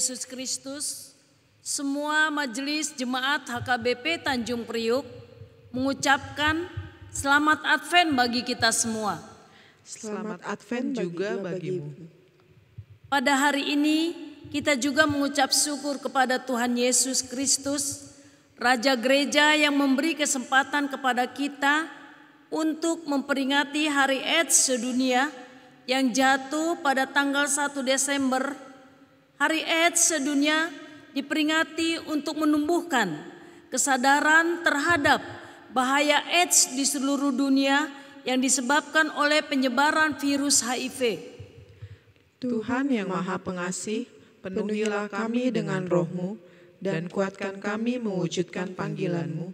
Yesus Kristus, semua majelis jemaat HKBP Tanjung Priuk mengucapkan selamat Advent bagi kita semua. Selamat Advent juga bagimu. Pada hari ini kita juga mengucap syukur kepada Tuhan Yesus Kristus, Raja Gereja yang memberi kesempatan kepada kita untuk memperingati Hari AIDS sedunia yang jatuh pada tanggal 1 Desember. Hari AIDS sedunia diperingati untuk menumbuhkan kesadaran terhadap bahaya AIDS di seluruh dunia yang disebabkan oleh penyebaran virus HIV. Tuhan yang Maha Pengasih, penuhilah kami dengan roh-Mu dan kuatkan kami mewujudkan panggilan-Mu,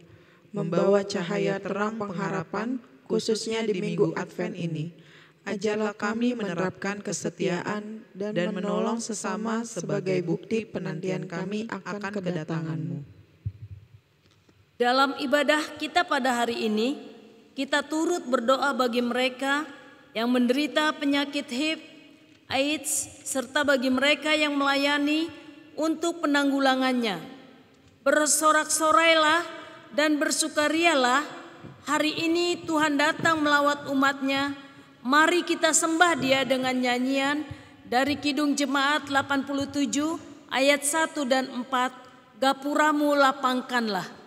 membawa cahaya terang pengharapan khususnya di minggu Advent ini. Ajarlah kami menerapkan kesetiaan dan menolong sesama sebagai bukti penantian kami akan kedatangan-Mu. Dalam ibadah kita pada hari ini, kita turut berdoa bagi mereka yang menderita penyakit HIV, AIDS, serta bagi mereka yang melayani untuk penanggulangannya. Bersorak-sorailah dan bersukarialah, hari ini Tuhan datang melawat umat-Nya. Mari kita sembah Dia dengan nyanyian dari Kidung Jemaat 87 ayat 1 dan 4, Gapura-Mu lapangkanlah.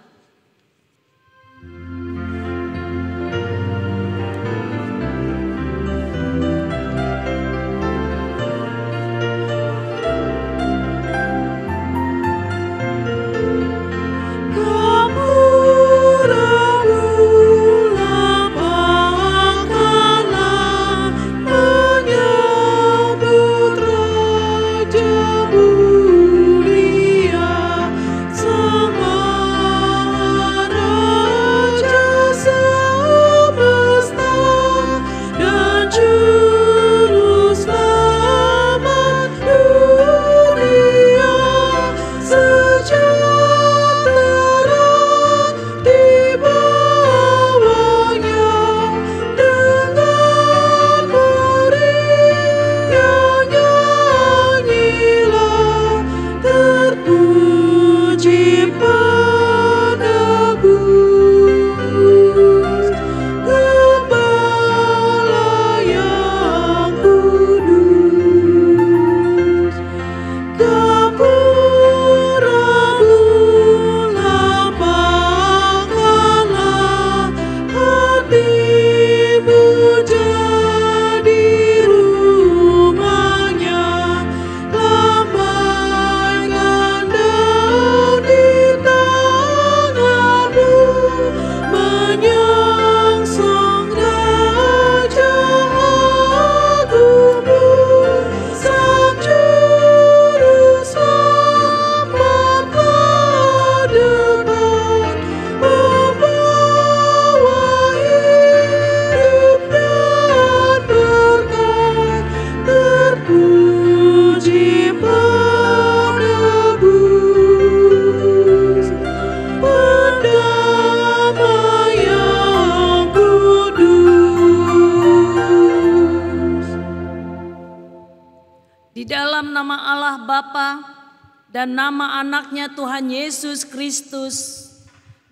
Dan nama anaknya Tuhan Yesus Kristus,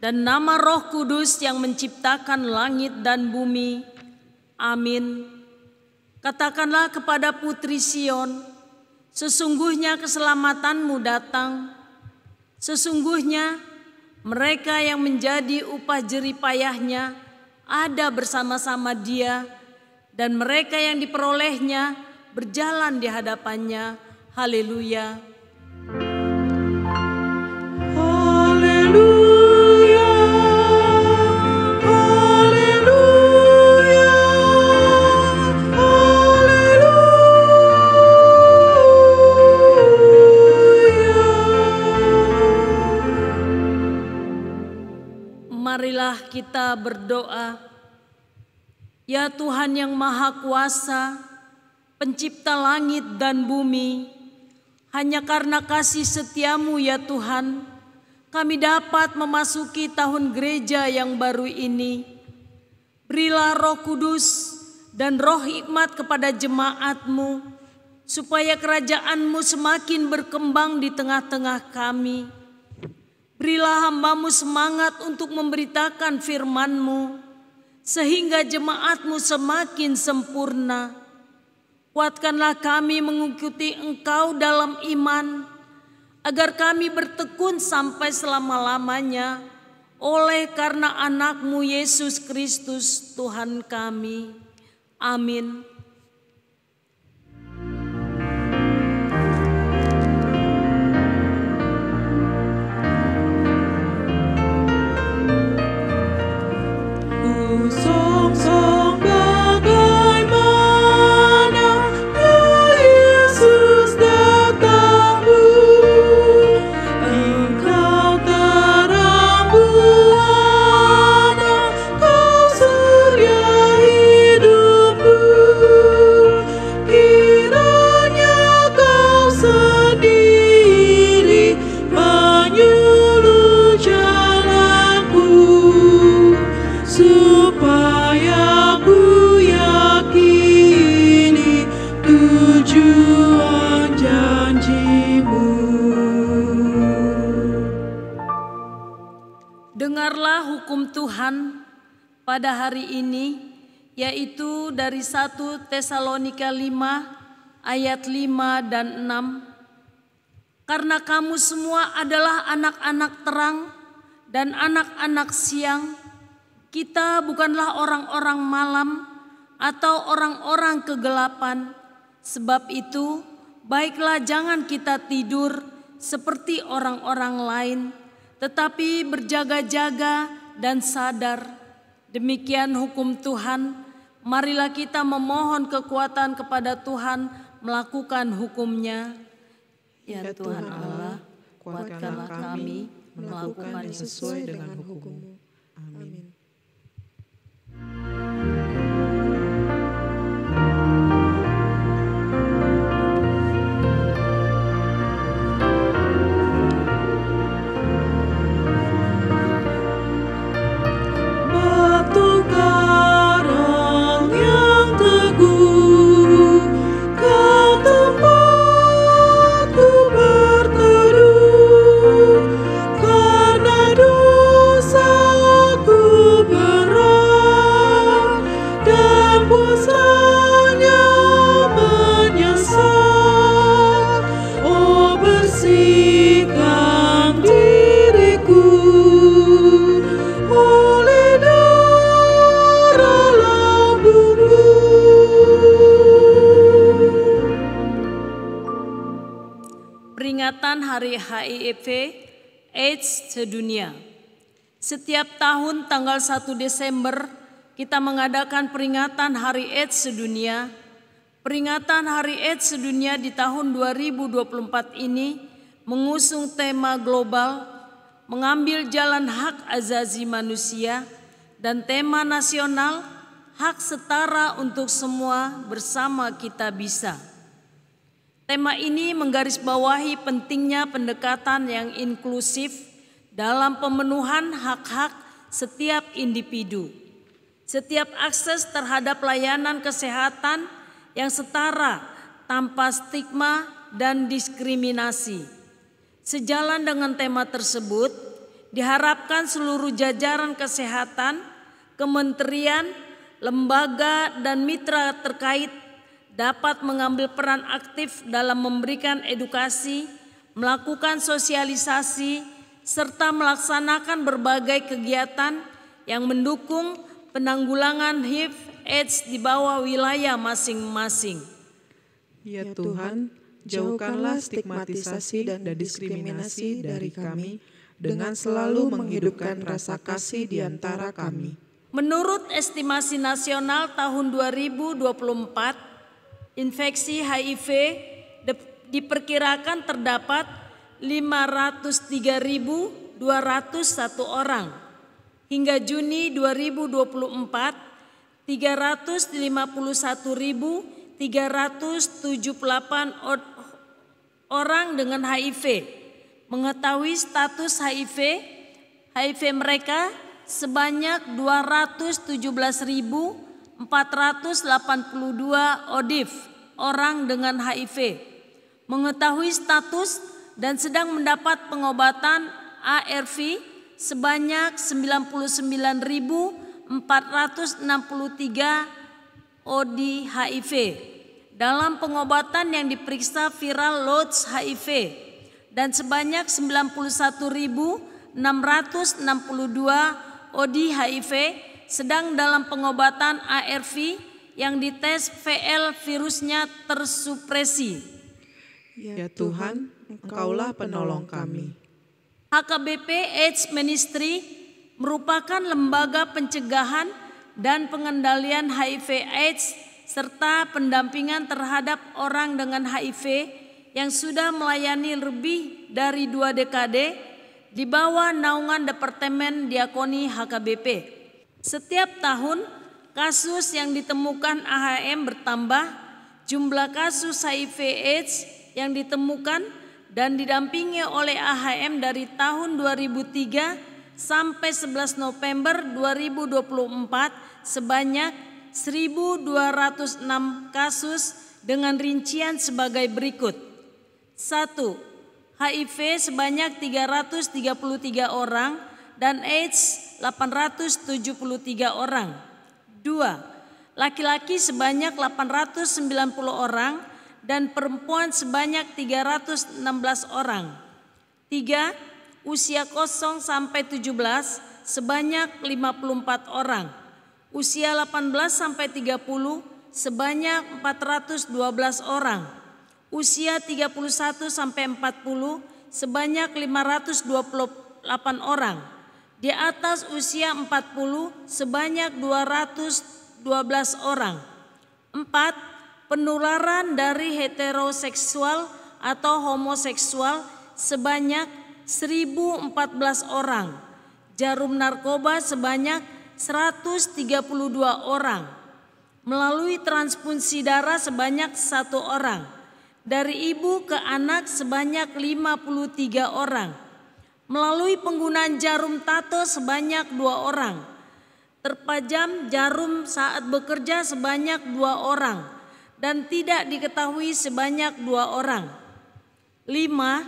dan nama Roh Kudus yang menciptakan langit dan bumi. Amin. Katakanlah kepada Putri Sion, sesungguhnya keselamatanmu datang. Sesungguhnya mereka yang menjadi upah jerih payahnya ada bersama-sama Dia, dan mereka yang diperolehnya berjalan di hadapannya. Haleluya. Marilah kita berdoa. Ya Tuhan yang Maha Kuasa, Pencipta langit dan bumi, hanya karena kasih setiamu ya Tuhan, kami dapat memasuki tahun gereja yang baru ini. Berilah Roh Kudus dan roh hikmat kepada jemaat-Mu, supaya kerajaan-Mu semakin berkembang di tengah-tengah kami. Berilah hamba-Mu semangat untuk memberitakan firman-Mu, sehingga jemaat-Mu semakin sempurna. Kuatkanlah kami mengikuti Engkau dalam iman, agar kami bertekun sampai selama-lamanya, oleh karena anak-Mu Yesus Kristus Tuhan kami. Amin. Song-song bagaimana Yesus datang-Mu, Engkau terang buana, Kau surya hidupku. Kiranya Kau sendiri menyuluh jalanku, supaya ku yakini tujuan janji-Mu. Dengarlah hukum Tuhan pada hari ini, yaitu dari 1 Tesalonika 5 ayat 5 dan 6. Karena kamu semua adalah anak-anak terang dan anak-anak siang, kita bukanlah orang-orang malam atau orang-orang kegelapan. Sebab itu, baiklah jangan kita tidur seperti orang-orang lain, tetapi berjaga-jaga dan sadar. Demikian hukum Tuhan. Marilah kita memohon kekuatan kepada Tuhan melakukan hukum-Nya. Ya Tuhan Allah, kuatkanlah kami melakukan sesuai dengan hukum-Mu. Amin. Batu karang yang teguh, Kau tempatku berteduh. Karena dosaku berat dan puasanya menyesal, oh bersihkan diriku oleh darah lambung-Mu. Peringatan Hari HIV AIDS sedunia. Setiap tahun tanggal 1 Desember kita mengadakan peringatan Hari AIDS sedunia. Peringatan Hari AIDS sedunia di tahun 2024 ini mengusung tema global, mengambil jalan hak azazi manusia, dan tema nasional, hak setara untuk semua, bersama kita bisa. Tema ini menggarisbawahi pentingnya pendekatan yang inklusif dalam pemenuhan hak-hak setiap individu. Setiap akses terhadap layanan kesehatan yang setara tanpa stigma dan diskriminasi. Sejalan dengan tema tersebut, diharapkan seluruh jajaran kesehatan, kementerian, lembaga, dan mitra terkait dapat mengambil peran aktif dalam memberikan edukasi, melakukan sosialisasi, serta melaksanakan berbagai kegiatan yang mendukung penanggulangan HIV/AIDS di bawah wilayah masing-masing. Ya Tuhan, jauhkanlah stigmatisasi dan diskriminasi dari kami dengan selalu menghidupkan rasa kasih di antara kami. Menurut estimasi nasional tahun 2024, infeksi HIV diperkirakan terdapat 503.201 orang. Hingga Juni 2024, 351.378 orang dengan HIV. Mengetahui status HIV mereka sebanyak 217.482 ODIF orang dengan HIV, mengetahui status dan sedang mendapat pengobatan ARV sebanyak 99.463 OD HIV. Dalam pengobatan yang diperiksa viral loads HIV dan sebanyak 91.662 OD HIV sedang dalam pengobatan ARV yang dites VL virusnya tersupresi. Ya Tuhan, Engkaulah penolong kami. HKBP AIDS Ministry merupakan lembaga pencegahan dan pengendalian HIV/AIDS serta pendampingan terhadap orang dengan HIV yang sudah melayani lebih dari 2 dekade di bawah naungan Departemen Diakoni HKBP. Setiap tahun kasus yang ditemukan AHM bertambah, jumlah kasus HIV/AIDS yang ditemukan dan didampingi oleh AHM dari tahun 2003 sampai 11 November 2024 sebanyak 1.206 kasus dengan rincian sebagai berikut. 1. HIV sebanyak 333 orang dan AIDS 873 orang. 2. Laki-laki sebanyak 890 orang dan perempuan sebanyak 316 orang. 3. Usia 0 sampai 17 sebanyak 54 orang. Usia 18 sampai 30 sebanyak 412 orang. Usia 31 sampai 40 sebanyak 528 orang. Di atas usia 40 sebanyak 212 orang. 4. Penularan dari heteroseksual atau homoseksual sebanyak 1.014 orang. Jarum narkoba sebanyak 132 orang. Melalui transfusi darah sebanyak 1 orang. Dari ibu ke anak sebanyak 53 orang. Melalui penggunaan jarum tato sebanyak 2 orang. Terpajam jarum saat bekerja sebanyak 2 orang. Dan tidak diketahui sebanyak 2 orang. 5.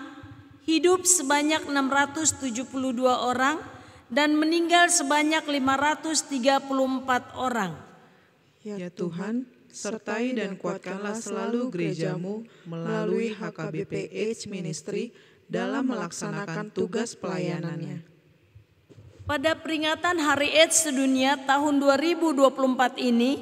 Hidup sebanyak 672 orang dan meninggal sebanyak 534 orang. Ya Tuhan, sertai dan kuatkanlah selalu gereja-Mu melalui HKBP AIDS Ministry dalam melaksanakan tugas pelayanannya. Pada peringatan Hari AIDS Sedunia tahun 2024 ini,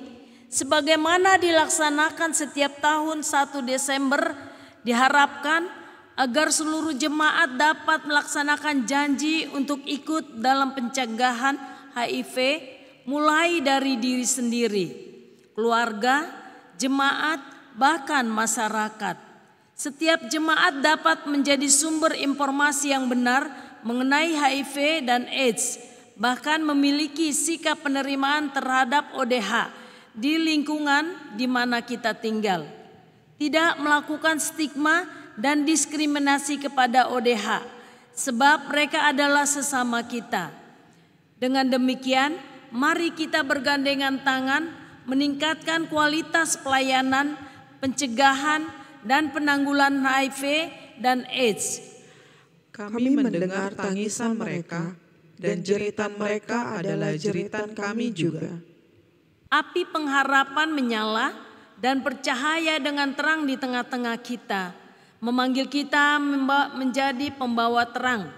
sebagaimana dilaksanakan setiap tahun 1 Desember, diharapkan agar seluruh jemaat dapat melaksanakan janji untuk ikut dalam pencegahan HIV mulai dari diri sendiri, keluarga, jemaat, bahkan masyarakat. Setiap jemaat dapat menjadi sumber informasi yang benar mengenai HIV dan AIDS, bahkan memiliki sikap penerimaan terhadap ODH di lingkungan di mana kita tinggal. Tidak melakukan stigma dan diskriminasi kepada ODH, sebab mereka adalah sesama kita. Dengan demikian, mari kita bergandengan tangan meningkatkan kualitas pelayanan, pencegahan, dan penanggulangan HIV dan AIDS. Kami mendengar tangisan mereka, dan jeritan mereka adalah jeritan kami juga. Api pengharapan menyala dan bercahaya dengan terang di tengah-tengah kita, memanggil kita menjadi pembawa terang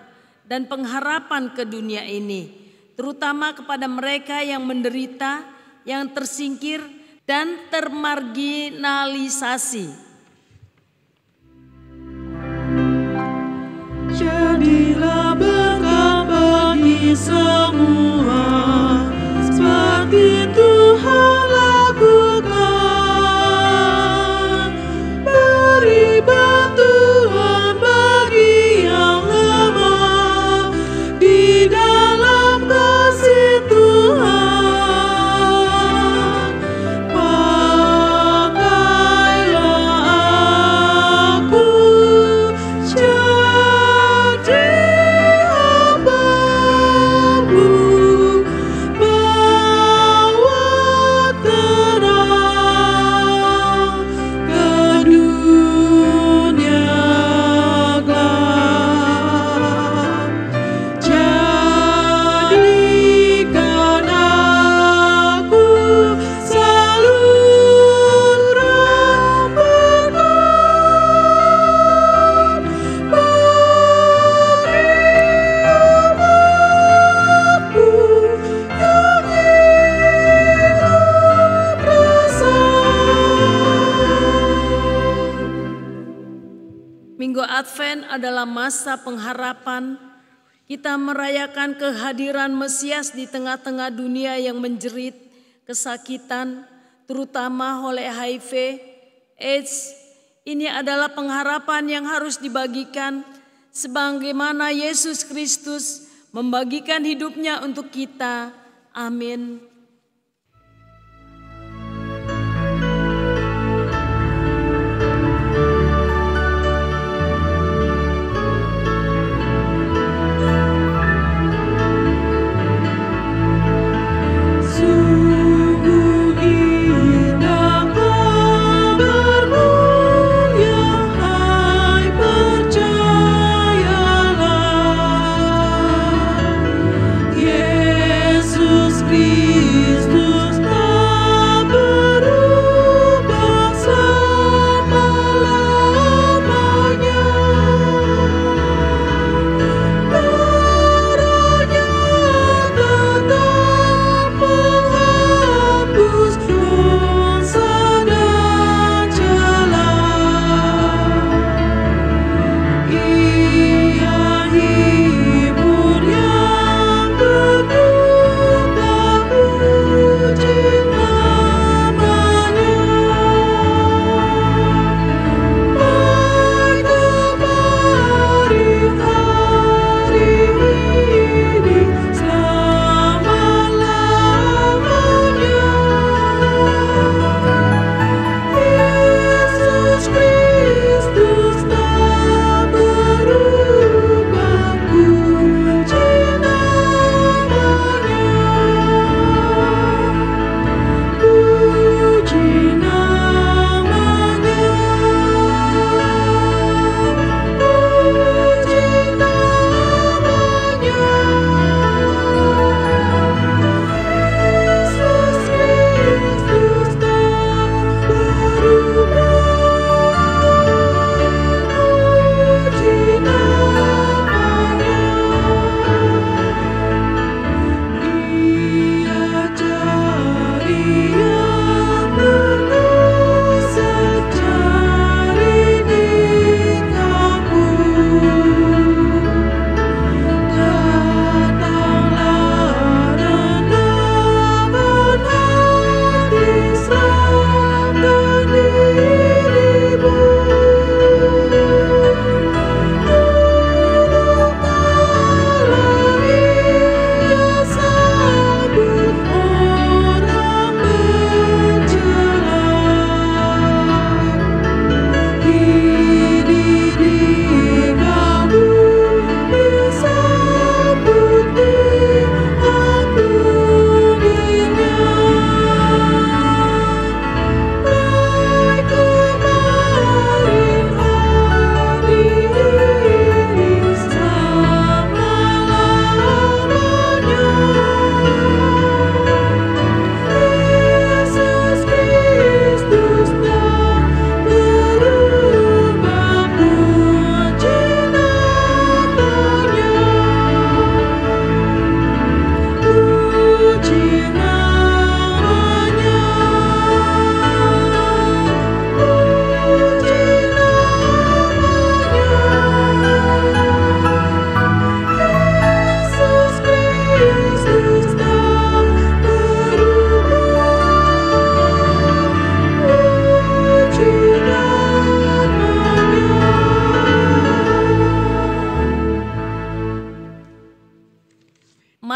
dan pengharapan ke dunia ini, terutama kepada mereka yang menderita, yang tersingkir dan termarginalisasi. Jadilah berkat bagi semua, seperti Tuhan lakukan. Beri bantuan bagi yang lemah di dalam kasih Tuhan. Pakailah aku jadi hamba-Mu. adalah masa pengharapan. Kita merayakan kehadiran Mesias di tengah-tengah dunia yang menjerit kesakitan, terutama oleh HIV, AIDS. Ini adalah pengharapan yang harus dibagikan sebagaimana Yesus Kristus membagikan hidupnya untuk kita. Amin.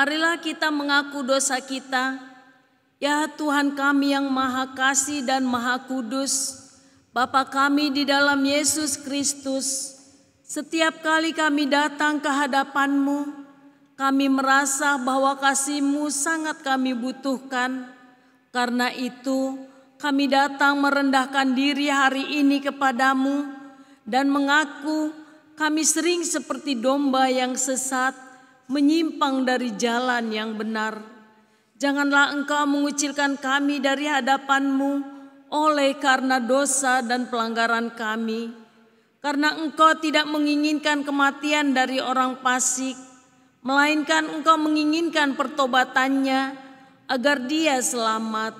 Marilah kita mengaku dosa kita. Ya Tuhan kami yang Maha Kasih dan Maha Kudus, Bapa kami di dalam Yesus Kristus, setiap kali kami datang ke hadapan-Mu, kami merasa bahwa kasih-Mu sangat kami butuhkan. Karena itu, kami datang merendahkan diri hari ini kepadamu dan mengaku kami sering seperti domba yang sesat, menyimpang dari jalan yang benar. Janganlah Engkau mengucilkan kami dari hadapan-Mu oleh karena dosa dan pelanggaran kami. Karena Engkau tidak menginginkan kematian dari orang fasik, melainkan Engkau menginginkan pertobatannya agar dia selamat.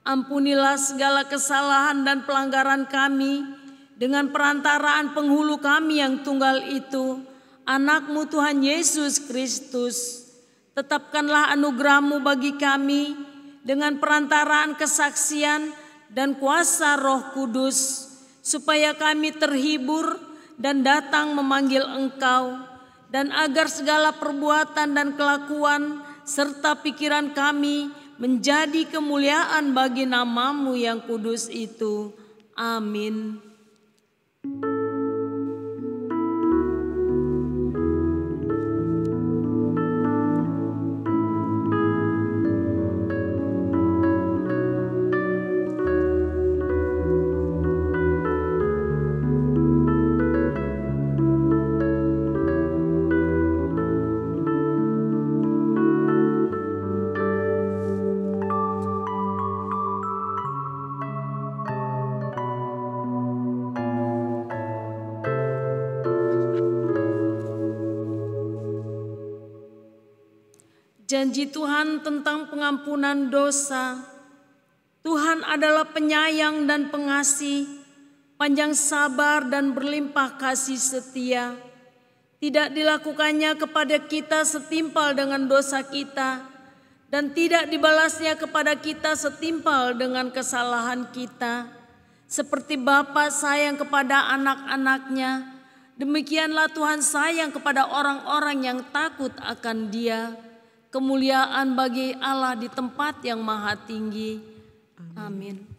Ampunilah segala kesalahan dan pelanggaran kami dengan perantaraan penghulu kami yang tunggal itu, Anak-Mu Tuhan Yesus Kristus. Tetapkanlah anugerah-Mu bagi kami dengan perantaraan kesaksian dan kuasa Roh Kudus, supaya kami terhibur dan datang memanggil Engkau, dan agar segala perbuatan dan kelakuan serta pikiran kami menjadi kemuliaan bagi nama-Mu yang kudus itu. Amin. Janji Tuhan tentang pengampunan dosa. Tuhan adalah penyayang dan pengasih, panjang sabar dan berlimpah kasih setia. Tidak dilakukannya kepada kita setimpal dengan dosa kita, dan tidak dibalasnya kepada kita setimpal dengan kesalahan kita. Seperti Bapa sayang kepada anak-anaknya, demikianlah Tuhan sayang kepada orang-orang yang takut akan Dia. Kemuliaan bagi Allah di tempat yang maha tinggi. Amin.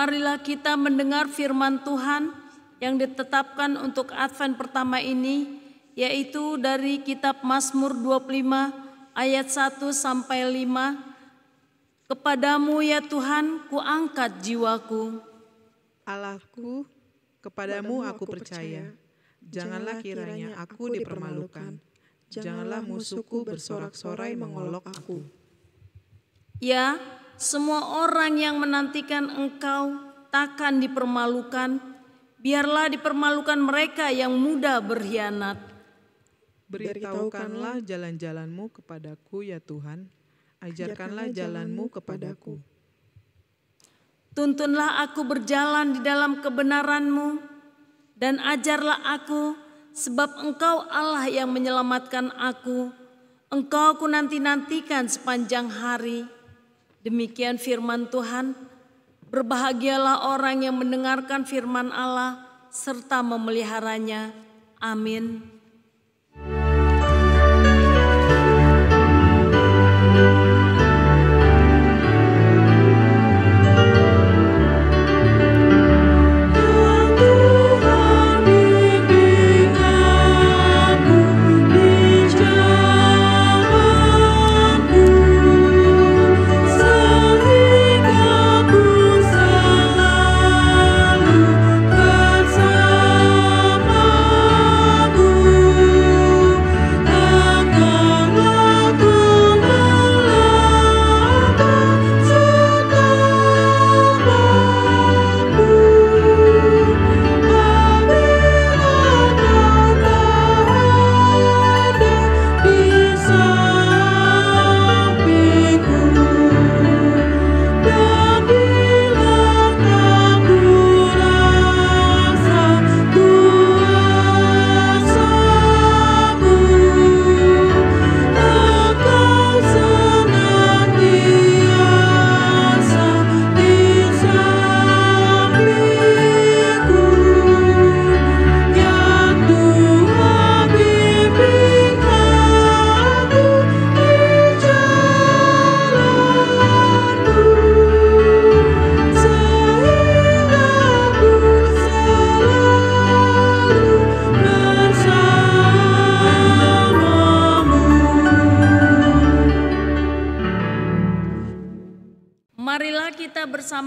Marilah kita mendengar firman Tuhan yang ditetapkan untuk Advent pertama ini, yaitu dari kitab Mazmur 25 ayat 1 sampai 5. Kepadamu ya Tuhan kuangkat jiwaku. Allahku, kepadamu aku percaya. Janganlah kiranya aku dipermalukan. Janganlah musuhku bersorak-sorai mengolok aku. Ya, semua orang yang menantikan Engkau takkan dipermalukan. Biarlah dipermalukan mereka yang mudah berkhianat. Beritahukanlah jalan-jalan-Mu kepadaku ya Tuhan. Ajarkanlah jalan-Mu kepadaku. Tuntunlah aku berjalan di dalam kebenaran-Mu, dan ajarlah aku, sebab Engkau Allah yang menyelamatkan aku. Engkau ku nanti-nantikan sepanjang hari. Demikian firman Tuhan. Berbahagialah orang yang mendengarkan firman Allah serta memeliharanya. Amin. Ku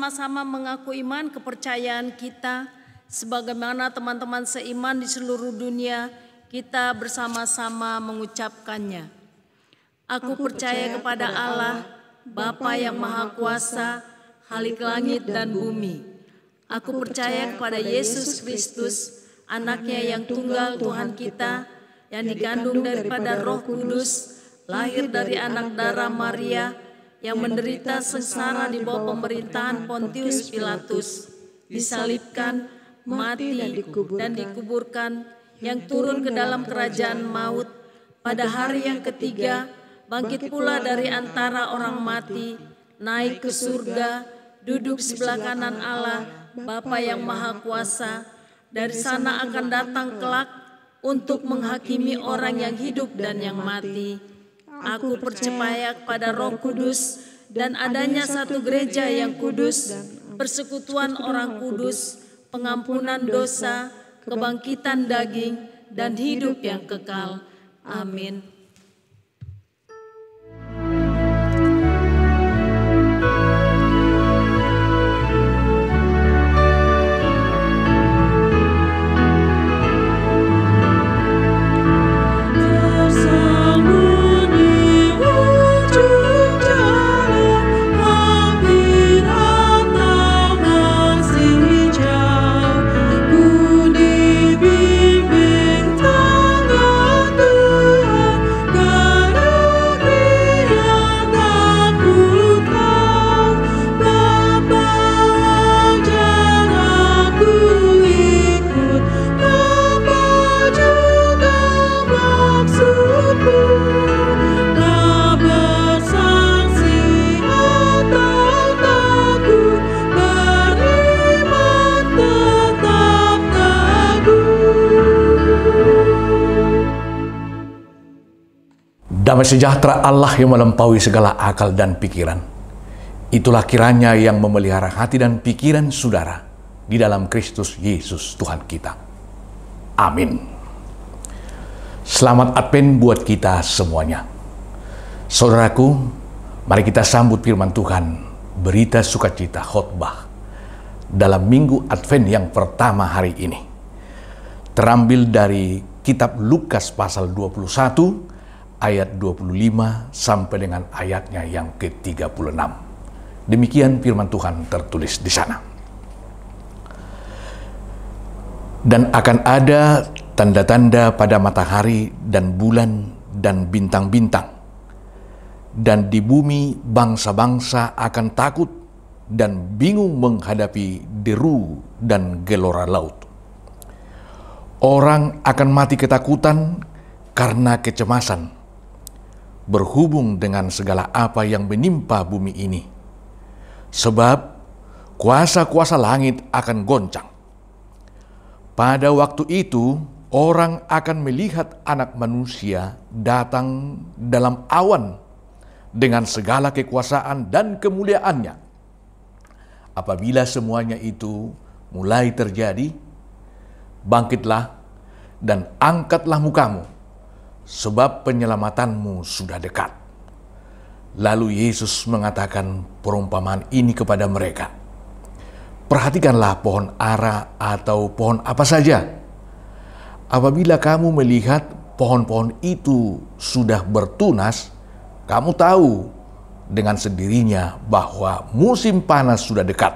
bersama-sama mengaku iman kepercayaan kita, sebagaimana teman-teman seiman di seluruh dunia, kita bersama-sama mengucapkannya. Aku percaya kepada Allah, Bapa yang Maha Kuasa, Khalik langit dan bumi. Aku percaya kepada Yesus Kristus, Anaknya yang tunggal Tuhan kita, yang dikandung daripada Roh Kudus, lahir dari anak darah Maria, yang menderita sengsara di bawah pemerintahan Pontius Pilatus, disalibkan, mati, dan dikuburkan, yang turun ke dalam kerajaan maut, pada hari yang ketiga, bangkit pula dari antara orang mati, naik ke surga, duduk sebelah kanan Allah, Bapa yang Maha Kuasa. Dari sana akan datang kelak untuk menghakimi orang yang hidup dan yang mati. Aku percaya kepada Roh Kudus dan adanya satu gereja yang kudus, persekutuan orang kudus, pengampunan dosa, kebangkitan daging, dan hidup yang kekal. Amin. Damai sejahtera Allah yang melampaui segala akal dan pikiran, itulah kiranya yang memelihara hati dan pikiran saudara di dalam Kristus Yesus Tuhan kita. Amin. Selamat Advent buat kita semuanya. Saudaraku, mari kita sambut firman Tuhan, berita sukacita khotbah dalam minggu Advent yang pertama hari ini. Terambil dari kitab Lukas pasal 21, ayat 25 sampai dengan ayatnya yang ke-36. Demikian firman Tuhan tertulis di sana. Dan akan ada tanda-tanda pada matahari dan bulan dan bintang-bintang. Dan di bumi bangsa-bangsa akan takut dan bingung menghadapi deru dan gelora laut. Orang akan mati ketakutan karena kecemasan, berhubung dengan segala apa yang menimpa bumi ini. Sebab kuasa-kuasa langit akan goncang. Pada waktu itu, orang akan melihat Anak Manusia datang dalam awan dengan segala kekuasaan dan kemuliaannya. Apabila semuanya itu mulai terjadi, bangkitlah dan angkatlah mukamu, sebab penyelamatanmu sudah dekat. Lalu Yesus mengatakan perumpamaan ini kepada mereka. Perhatikanlah pohon ara atau pohon apa saja. Apabila kamu melihat pohon-pohon itu sudah bertunas, kamu tahu dengan sendirinya bahwa musim panas sudah dekat.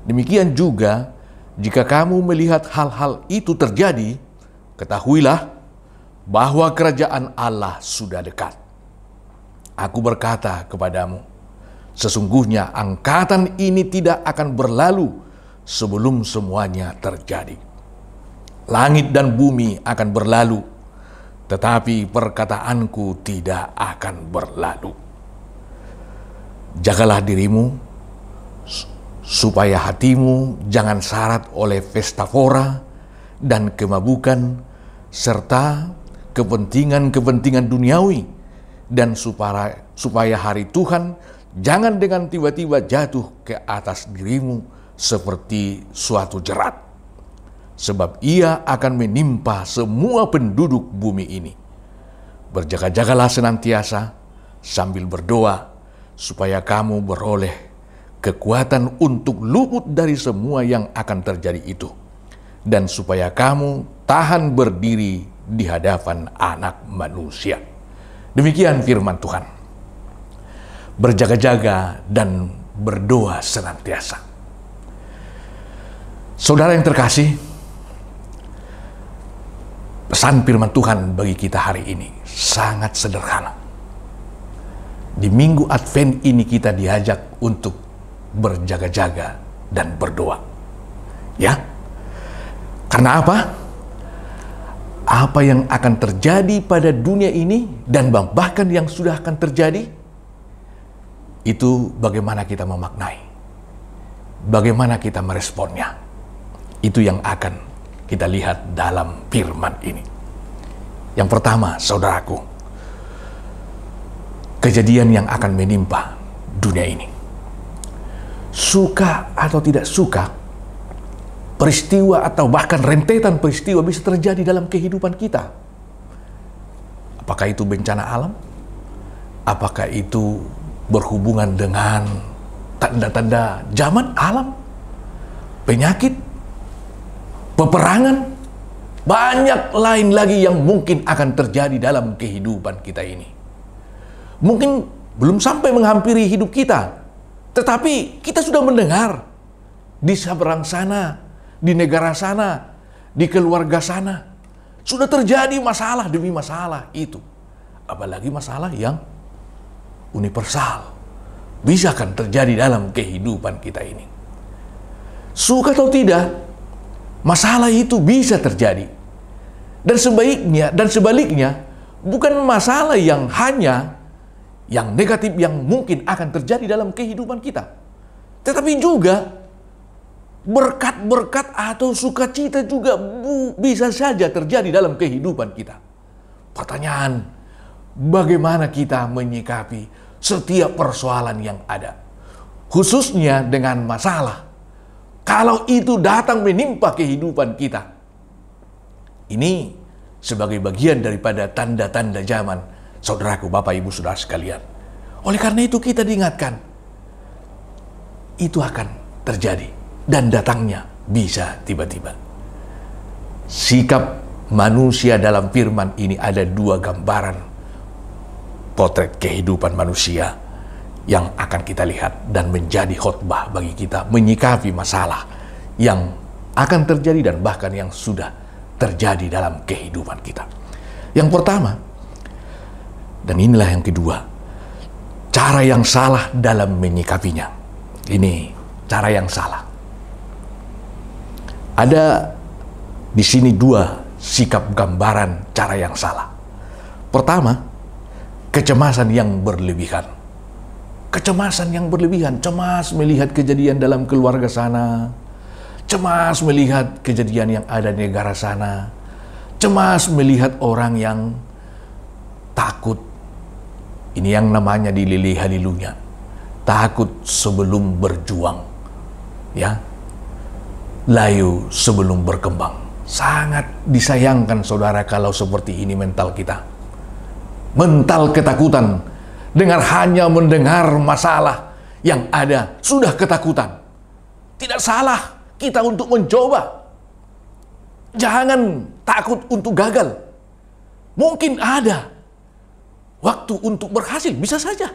Demikian juga, jika kamu melihat hal-hal itu terjadi, ketahuilah bahwa kerajaan Allah sudah dekat. Aku berkata kepadamu, sesungguhnya angkatan ini tidak akan berlalu sebelum semuanya terjadi. Langit dan bumi akan berlalu, tetapi perkataanku tidak akan berlalu. Jagalah dirimu, supaya hatimu jangan syarat oleh pesta pora dan kemabukan, serta kepentingan-kepentingan duniawi, dan supaya hari Tuhan jangan dengan tiba-tiba jatuh ke atas dirimu seperti suatu jerat. Sebab ia akan menimpa semua penduduk bumi ini. Berjaga-jagalah senantiasa sambil berdoa, supaya kamu beroleh kekuatan untuk luput dari semua yang akan terjadi itu, dan supaya kamu tahan berdiri di hadapan Anak Manusia. Demikian firman Tuhan. Berjaga-jaga dan berdoa senantiasa. Saudara yang terkasih, pesan firman Tuhan bagi kita hari ini sangat sederhana. Di minggu Advent ini kita diajak untuk berjaga-jaga dan berdoa. Ya. Karena apa? Apa yang akan terjadi pada dunia ini dan bahkan yang sudah akan terjadi, itu bagaimana kita memaknai, bagaimana kita meresponnya. Itu yang akan kita lihat dalam firman ini. Yang pertama, saudaraku, kejadian yang akan menimpa dunia ini. Suka atau tidak suka, peristiwa atau bahkan rentetan peristiwa bisa terjadi dalam kehidupan kita. Apakah itu bencana alam? Apakah itu berhubungan dengan tanda-tanda zaman alam? Penyakit? Peperangan? Banyak lain lagi yang mungkin akan terjadi dalam kehidupan kita ini. Mungkin belum sampai menghampiri hidup kita, tetapi kita sudah mendengar di seberang sana, di negara sana, di keluarga sana, sudah terjadi masalah demi masalah itu. Apalagi masalah yang universal, bisa kan terjadi dalam kehidupan kita ini. Suka atau tidak, masalah itu bisa terjadi. Dan sebaliknya, bukan masalah yang hanya yang negatif yang mungkin akan terjadi dalam kehidupan kita, tetapi juga berkat-berkat atau sukacita juga bisa saja terjadi dalam kehidupan kita. Pertanyaan, bagaimana kita menyikapi setiap persoalan yang ada, khususnya dengan masalah, kalau itu datang menimpa kehidupan kita. Ini sebagai bagian daripada tanda-tanda zaman, saudaraku, Bapak, Ibu, Saudara sekalian. Oleh karena itu kita diingatkan, itu akan terjadi dan datangnya bisa tiba-tiba. Sikap manusia dalam firman ini ada dua gambaran potret kehidupan manusia yang akan kita lihat dan menjadi khotbah bagi kita menyikapi masalah yang akan terjadi dan bahkan yang sudah terjadi dalam kehidupan kita. Yang pertama, dan inilah yang kedua, cara yang salah dalam menyikapinya. Ini cara yang salah. Ada di sini dua sikap gambaran cara yang salah. Pertama, kecemasan yang berlebihan. Kecemasan yang berlebihan, cemas melihat kejadian dalam keluarga sana, cemas melihat kejadian yang ada di negara sana, cemas melihat orang yang takut. Ini yang namanya di lili halilunya, takut sebelum berjuang, ya, layu sebelum berkembang. Sangat disayangkan, saudara, kalau seperti ini mental kita. Mental ketakutan, dengan hanya mendengar masalah yang ada sudah ketakutan. Tidak salah kita untuk mencoba. Jangan takut untuk gagal. Mungkin ada waktu untuk berhasil, bisa saja.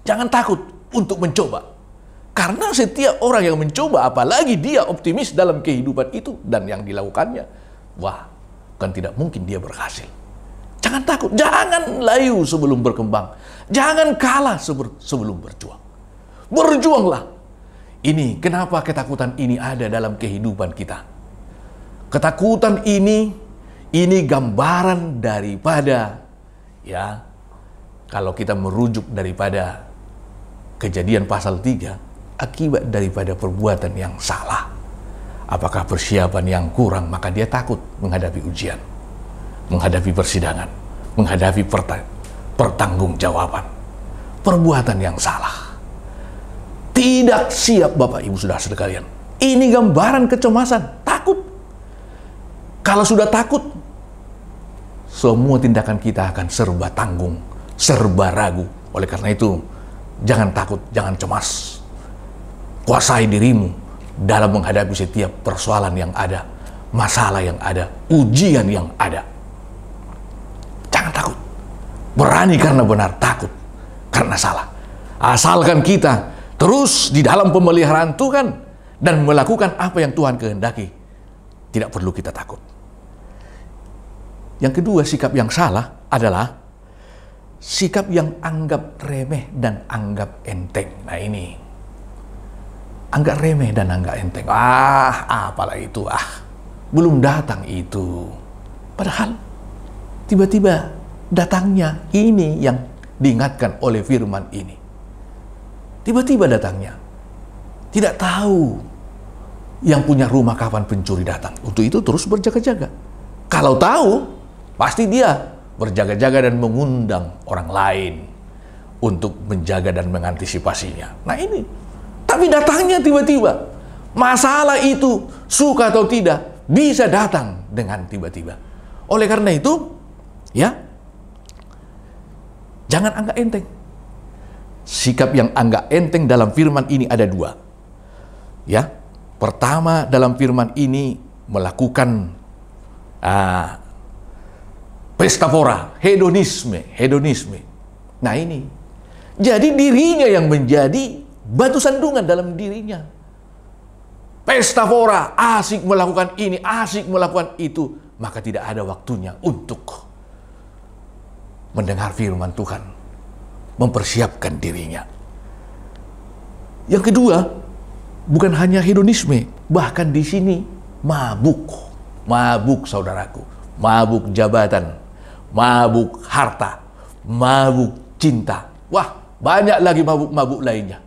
Jangan takut untuk mencoba. Karena setiap orang yang mencoba, apalagi dia optimis dalam kehidupan itu dan yang dilakukannya, wah, kan tidak mungkin dia berhasil. Jangan takut, jangan layu sebelum berkembang. Jangan kalah sebelum berjuang. Berjuanglah. Ini kenapa ketakutan ini ada dalam kehidupan kita. Ketakutan ini gambaran daripada, ya, kalau kita merujuk daripada Kejadian pasal 3, akibat daripada perbuatan yang salah. Apakah persiapan yang kurang, maka dia takut menghadapi ujian, menghadapi persidangan, menghadapi pertanggungjawaban. Perbuatan yang salah. Tidak siap, Bapak, Ibu, Saudara sekalian. Ini gambaran kecemasan, takut. Kalau sudah takut, semua tindakan kita akan serba tanggung, serba ragu. Oleh karena itu, jangan takut, jangan cemas. kuasai dirimu dalam menghadapi setiap persoalan yang ada, masalah yang ada, ujian yang ada. Jangan takut. Berani karena benar, takut karena salah. Asalkan kita terus di dalam pemeliharaan Tuhan dan melakukan apa yang Tuhan kehendaki, tidak perlu kita takut. Yang kedua, sikap yang salah adalah sikap yang anggap remeh dan anggap enteng. Nah ini, anggap remeh dan anggap enteng. Apalah itu, belum datang itu. Padahal tiba-tiba datangnya, ini yang diingatkan oleh firman ini. Tiba-tiba datangnya. Tidak tahu yang punya rumah kapan pencuri datang. Untuk itu terus berjaga-jaga. Kalau tahu, pasti dia berjaga-jaga dan mengundang orang lain untuk menjaga dan mengantisipasinya. Nah ini, tapi datangnya tiba-tiba. Masalah itu, suka atau tidak, bisa datang dengan tiba-tiba. Oleh karena itu, ya, jangan anggap enteng. Sikap yang anggap enteng dalam firman ini ada dua. Ya, pertama dalam firman ini melakukan pesta pora, hedonisme. Nah ini, jadi dirinya yang menjadi batu sandungan dalam dirinya. Pesta pora, asik melakukan ini, asik melakukan itu, maka tidak ada waktunya untuk mendengar firman Tuhan, mempersiapkan dirinya. Yang kedua, bukan hanya hedonisme, bahkan di sini mabuk saudaraku, mabuk jabatan, mabuk harta, mabuk cinta. Wah, banyak lagi mabuk-mabuk lainnya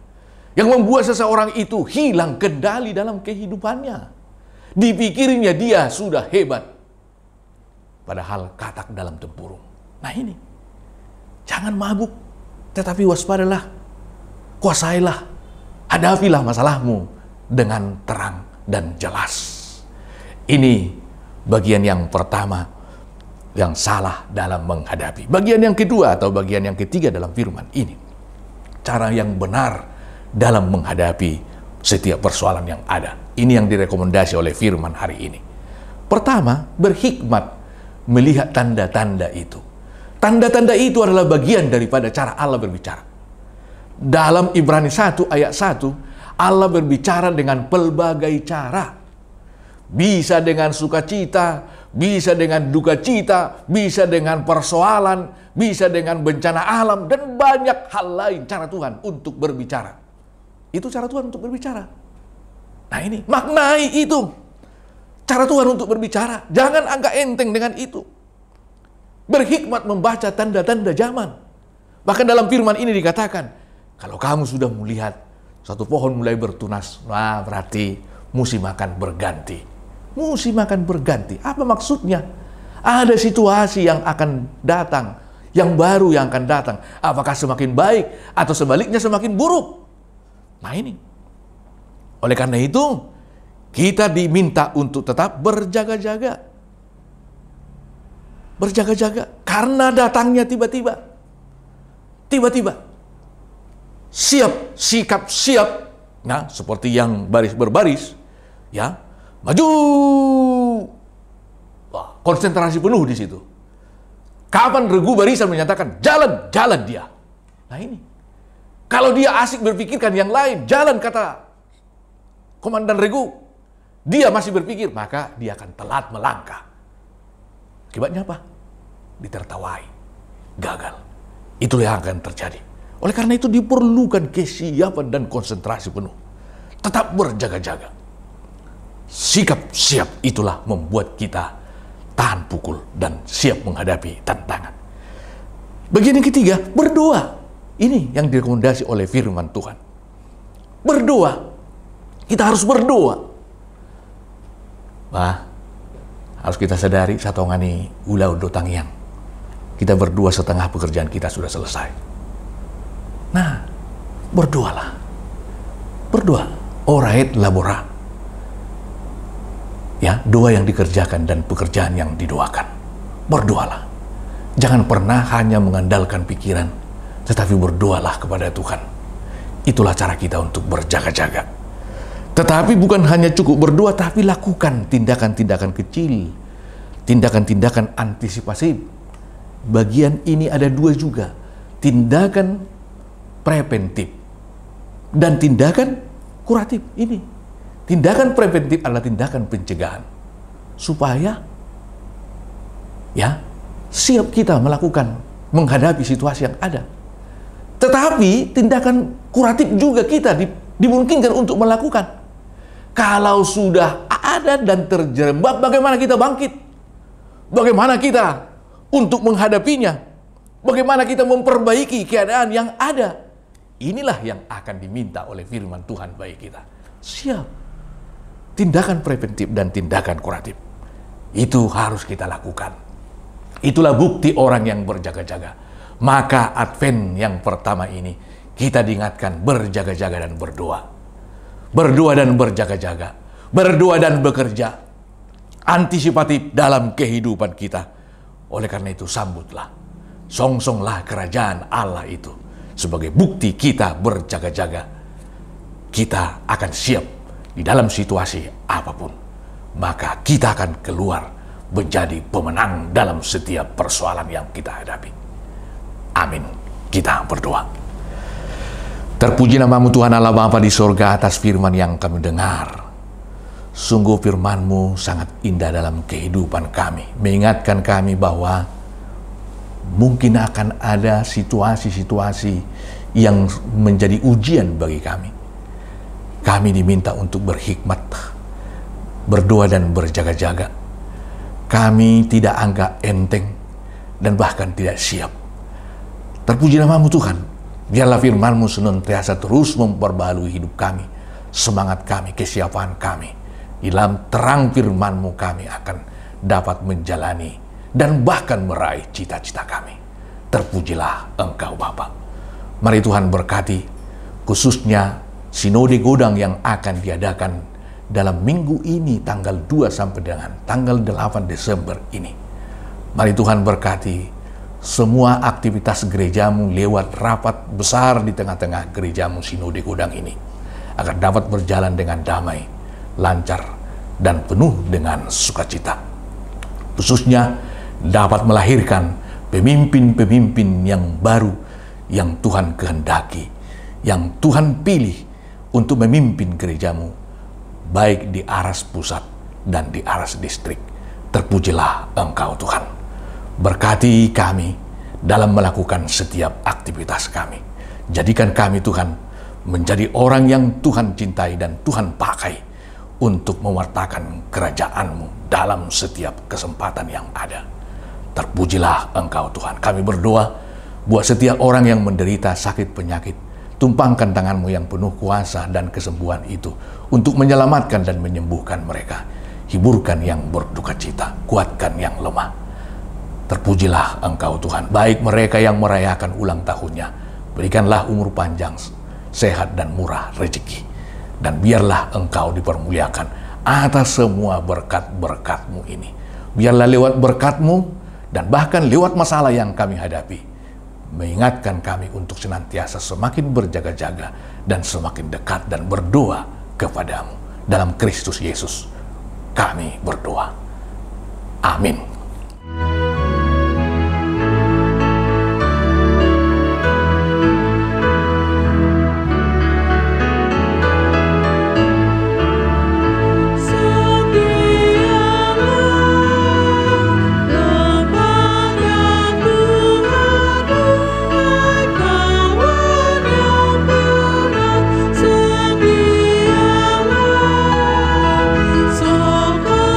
yang membuat seseorang itu hilang kendali dalam kehidupannya. Dipikirnya dia sudah hebat, padahal katak dalam tempurung. Nah ini, jangan mabuk, tetapi waspadalah, kuasailah, hadapilah masalahmu dengan terang dan jelas. Ini bagian yang pertama yang salah dalam menghadapi. Bagian yang kedua atau bagian yang ketiga dalam firman ini, cara yang benar dalam menghadapi setiap persoalan yang ada. Ini yang direkomendasi oleh firman hari ini. Pertama, berhikmat melihat tanda-tanda itu. Tanda-tanda itu adalah bagian daripada cara Allah berbicara. Dalam Ibrani 1 ayat 1, Allah berbicara dengan pelbagai cara. Bisa dengan sukacita, bisa dengan duka cita, bisa dengan persoalan, bisa dengan bencana alam, dan banyak hal lain cara Tuhan untuk berbicara. Itu cara Tuhan untuk berbicara. Nah ini, maknai itu. Cara Tuhan untuk berbicara. Jangan anggap enteng dengan itu. Berhikmat membaca tanda-tanda zaman. Bahkan dalam firman ini dikatakan, kalau kamu sudah melihat satu pohon mulai bertunas, nah berarti musim akan berganti. Musim akan berganti. Apa maksudnya? Ada situasi yang akan datang, yang baru yang akan datang. Apakah semakin baik atau sebaliknya semakin buruk? Nah ini. Oleh karena itu, kita diminta untuk tetap berjaga-jaga. Berjaga-jaga karena datangnya tiba-tiba. Tiba-tiba. Siap, sikap siap. Nah, seperti yang baris berbaris, ya. Maju. Wah, konsentrasi penuh di situ. Kapan regu barisan menyatakan jalan dia. Nah ini. Kalau dia asik berpikirkan yang lain, jalan kata komandan regu, dia masih berpikir, maka dia akan telat melangkah. Akibatnya apa? Ditertawai, gagal. Itulah yang akan terjadi. Oleh karena itu diperlukan kesiapan dan konsentrasi penuh. Tetap berjaga-jaga. Sikap siap itulah membuat kita tahan pukul dan siap menghadapi tantangan. Bagian yang ketiga, berdoa. Ini yang direkomendasi oleh firman Tuhan. Berdoa. Kita harus berdoa. Wah, harus kita sadari satu ngani ulah udah tangiang. Kita berdua setengah pekerjaan kita sudah selesai. Nah, berdoalah. Berdoa. Orait labora. Ya, doa yang dikerjakan dan pekerjaan yang didoakan. Berdoalah. Jangan pernah hanya mengandalkan pikiran, tetapi berdoalah kepada Tuhan. Itulah cara kita untuk berjaga-jaga. Tetapi bukan hanya cukup berdoa, tapi lakukan tindakan-tindakan kecil, tindakan-tindakan antisipasi. Bagian ini ada dua juga, tindakan preventif dan tindakan kuratif. Ini tindakan preventif adalah tindakan pencegahan, supaya siap kita melakukan menghadapi situasi yang ada. Tetapi tindakan kuratif juga kita dimungkinkan untuk melakukan. Kalau sudah ada dan terjerembab, bagaimana kita bangkit? Bagaimana kita untuk menghadapinya? Bagaimana kita memperbaiki keadaan yang ada? Inilah yang akan diminta oleh firman Tuhan bagi kita. Siap. Tindakan preventif dan tindakan kuratif. Itu harus kita lakukan. Itulah bukti orang yang berjaga-jaga. Maka Advent yang pertama ini, kita diingatkan berjaga-jaga dan berdoa. Berdoa dan berjaga-jaga, berdoa dan bekerja, antisipatif dalam kehidupan kita. Oleh karena itu sambutlah, songsonglah kerajaan Allah itu sebagai bukti kita berjaga-jaga. Kita akan siap di dalam situasi apapun, maka kita akan keluar menjadi pemenang dalam setiap persoalan yang kita hadapi. Amin. Kita berdoa. Terpuji namamu Tuhan Allah Bapa di sorga atas firman yang kami dengar. Sungguh firman-Mu sangat indah dalam kehidupan kami. Mengingatkan kami bahwa mungkin akan ada situasi-situasi yang menjadi ujian bagi kami. Kami diminta untuk berhikmat, berdoa dan berjaga-jaga. Kami tidak anggap enteng dan bahkan tidak siap. Terpuji namamu Tuhan. Biarlah firman-Mu senantiasa terus memperbaharui hidup kami, semangat kami, kesiapan kami. Di dalam terang firman-Mu kami akan dapat menjalani dan bahkan meraih cita-cita kami. Terpujilah Engkau Bapa. Mari Tuhan berkati khususnya Sinode Godang yang akan diadakan dalam minggu ini tanggal 2 sampai dengan tanggal 8 Desember ini. Mari Tuhan berkati semua aktivitas gerejamu lewat rapat besar di tengah-tengah gerejamu Sinode Godang ini agar dapat berjalan dengan damai, lancar, dan penuh dengan sukacita. Khususnya dapat melahirkan pemimpin-pemimpin yang baru yang Tuhan kehendaki, yang Tuhan pilih untuk memimpin gerejamu, baik di aras pusat dan di aras distrik. Terpujilah Engkau Tuhan. Berkati kami dalam melakukan setiap aktivitas kami. Jadikan kami Tuhan menjadi orang yang Tuhan cintai dan Tuhan pakai untuk mewartakan kerajaan-Mu dalam setiap kesempatan yang ada. Terpujilah Engkau Tuhan. Kami berdoa buat setiap orang yang menderita sakit penyakit. Tumpangkan tangan-Mu yang penuh kuasa dan kesembuhan itu untuk menyelamatkan dan menyembuhkan mereka. Hiburkan yang berduka cita, kuatkan yang lemah. Terpujilah Engkau Tuhan, baik mereka yang merayakan ulang tahunnya. Berikanlah umur panjang, sehat dan murah rezeki. Dan biarlah Engkau dipermuliakan atas semua berkat-berkat-Mu ini. Biarlah lewat berkat-Mu dan bahkan lewat masalah yang kami hadapi, mengingatkan kami untuk senantiasa semakin berjaga-jaga dan semakin dekat dan berdoa kepada-Mu. Dalam Kristus Yesus kami berdoa. Amin. Sokongannya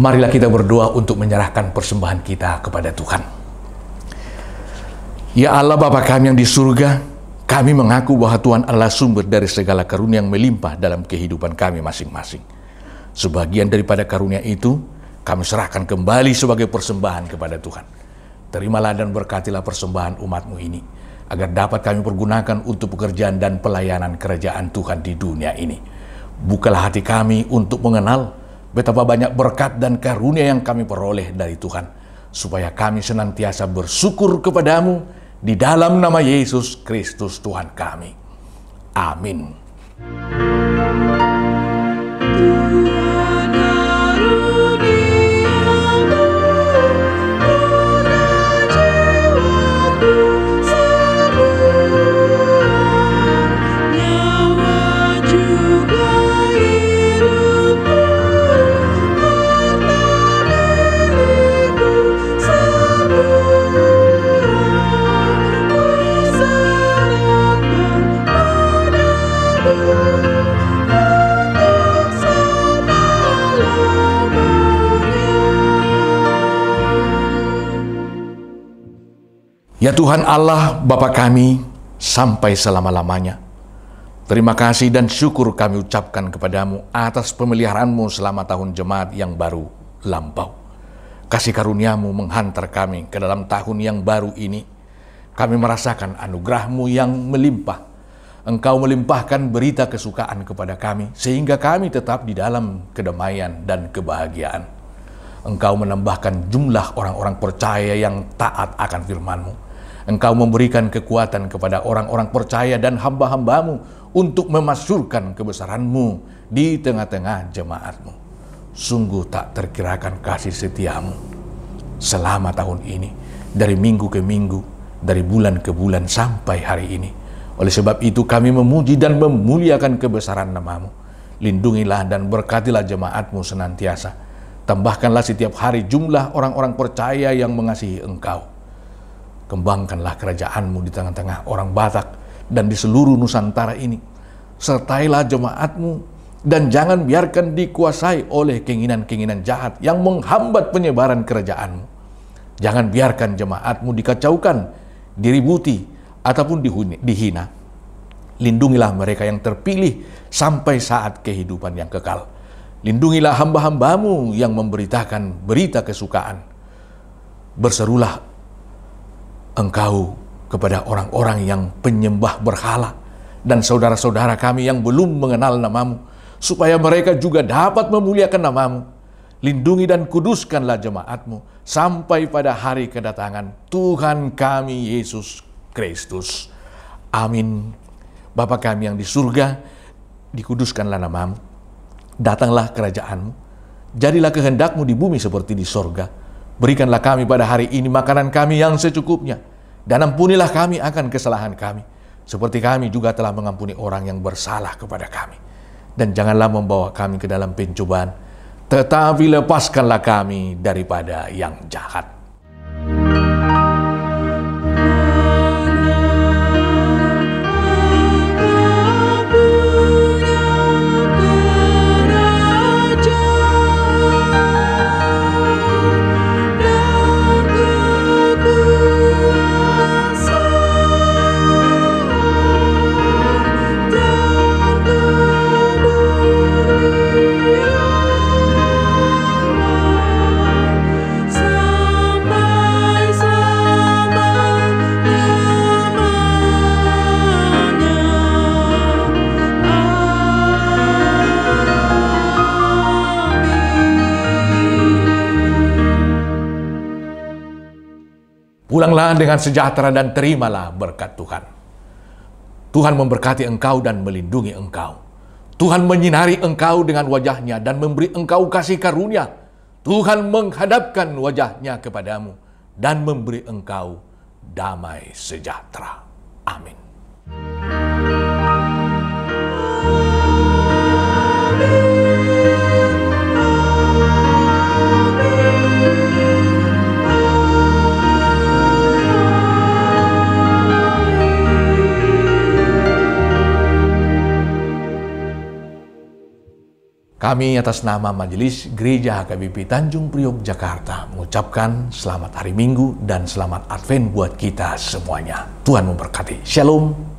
Marilah kita berdoa untuk menyerahkan persembahan kita kepada Tuhan. Ya Allah Bapa kami yang di surga, kami mengaku bahwa Tuhan Allah sumber dari segala karunia yang melimpah dalam kehidupan kami masing-masing. Sebagian daripada karunia itu, kami serahkan kembali sebagai persembahan kepada Tuhan. Terimalah dan berkatilah persembahan umat-Mu ini, agar dapat kami pergunakan untuk pekerjaan dan pelayanan kerajaan Tuhan di dunia ini. Bukalah hati kami untuk mengenal betapa banyak berkat dan karunia yang kami peroleh dari Tuhan, supaya kami senantiasa bersyukur kepadamu di dalam nama Yesus Kristus Tuhan kami. Amin. Ya Tuhan Allah Bapa kami, sampai selama-lamanya, terima kasih dan syukur kami ucapkan kepadamu atas pemeliharaan-Mu selama tahun jemaat yang baru lampau. Kasih karunia-Mu menghantar kami ke dalam tahun yang baru ini. Kami merasakan anugerah-Mu yang melimpah. Engkau melimpahkan berita kesukaan kepada kami, sehingga kami tetap di dalam kedamaian dan kebahagiaan. Engkau menambahkan jumlah orang-orang percaya yang taat akan firman-Mu. Engkau memberikan kekuatan kepada orang-orang percaya dan hamba-hamba-Mu untuk memasyurkan kebesaran-Mu di tengah-tengah jemaat-Mu. Sungguh tak terkirakan kasih setia-Mu selama tahun ini, dari minggu ke minggu, dari bulan ke bulan sampai hari ini. Oleh sebab itu kami memuji dan memuliakan kebesaran nama-Mu. Lindungilah dan berkatilah jemaat-Mu senantiasa. Tambahkanlah setiap hari jumlah orang-orang percaya yang mengasihi Engkau. Kembangkanlah kerajaan-Mu di tengah-tengah orang Batak dan di seluruh Nusantara ini. Sertailah jemaat-Mu dan jangan biarkan dikuasai oleh keinginan-keinginan jahat yang menghambat penyebaran kerajaan-Mu. Jangan biarkan jemaat-Mu dikacaukan, diributi, ataupun dihina. Lindungilah mereka yang terpilih sampai saat kehidupan yang kekal. Lindungilah hamba-hamba-Mu yang memberitakan berita kesukaan. Berserulah Engkau kepada orang-orang yang penyembah berhala dan saudara-saudara kami yang belum mengenal nama-Mu, supaya mereka juga dapat memuliakan nama-Mu. Lindungi dan kuduskanlah jemaat-Mu sampai pada hari kedatangan Tuhan kami Yesus Kristus. Amin. Bapa kami yang di surga, dikuduskanlah nama-Mu. Datanglah kerajaan-Mu. Jadilah kehendak-Mu di bumi seperti di sorga. Berikanlah kami pada hari ini makanan kami yang secukupnya. Dan ampunilah kami akan kesalahan kami, seperti kami juga telah mengampuni orang yang bersalah kepada kami. Dan janganlah membawa kami ke dalam pencobaan, tetapi lepaskanlah kami daripada yang jahat. Pulanglah dengan sejahtera dan terimalah berkat Tuhan. Tuhan memberkati engkau dan melindungi engkau. Tuhan menyinari engkau dengan wajah-Nya dan memberi engkau kasih karunia. Tuhan menghadapkan wajah-Nya kepadamu dan memberi engkau damai sejahtera. Amin. Kami atas nama Majelis Gereja HKBP Tanjung Priok, Jakarta mengucapkan selamat hari Minggu dan selamat Advent buat kita semuanya. Tuhan memberkati. Shalom.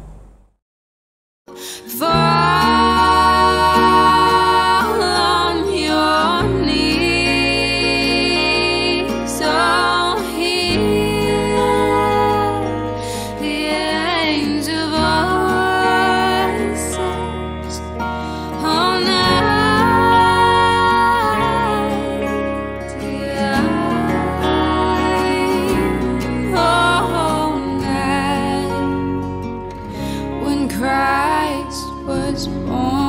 Christ was born.